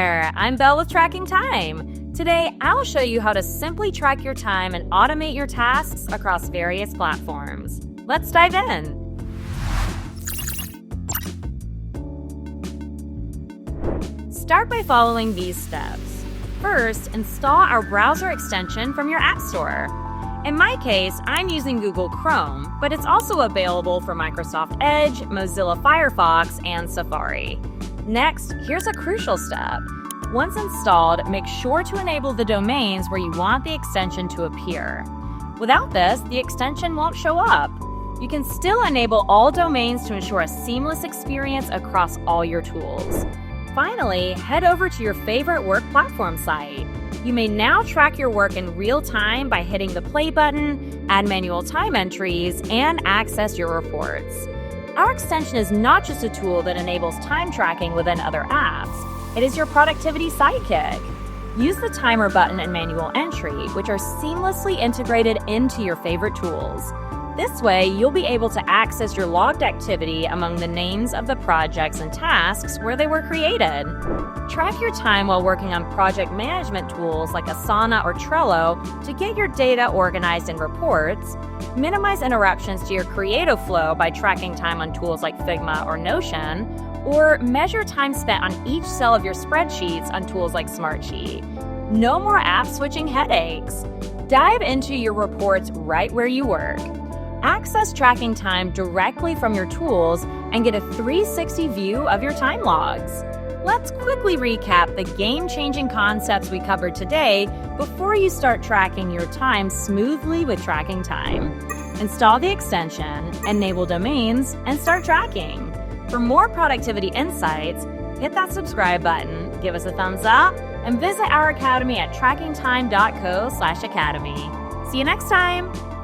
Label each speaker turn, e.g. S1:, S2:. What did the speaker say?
S1: there, I'm Belle with Tracking Time. Today, I'll show you how to simply track your time and automate your tasks across various platforms. Let's dive in. Start by following these steps. First, install our browser extension from your App Store. In my case, I'm using Google Chrome, but it's also available for Microsoft Edge, Mozilla Firefox, and Safari. Next, here's a crucial step. Once installed, make sure to enable the domains where you want the extension to appear. Without this, the extension won't show up. You can still enable all domains to ensure a seamless experience across all your tools. Finally, head over to your favorite work platform site. You may now track your work in real time by hitting the play button, add manual time entries, and access your reports. Our extension is not just a tool that enables time tracking within other apps. It is your productivity sidekick. Use the timer button and manual entry, which are seamlessly integrated into your favorite tools. This way, you'll be able to access your logged activity among the names of the projects and tasks where they were created. Track your time while working on project management tools like Asana or Trello to get your data organized in reports. Minimize interruptions to your creative flow by tracking time on tools like Figma or Notion, or measure time spent on each cell of your spreadsheets on tools like Smartsheet. No more app switching headaches. Dive into your reports right where you work. Access tracking time directly from your tools and get a 360 view of your time logs. Let's quickly recap the game-changing concepts we covered today before you start tracking your time smoothly with Tracking Time. Install the extension, enable domains, and start tracking. For more productivity insights, hit that subscribe button, give us a thumbs up, and visit our academy at trackingtime.co/academy. See you next time!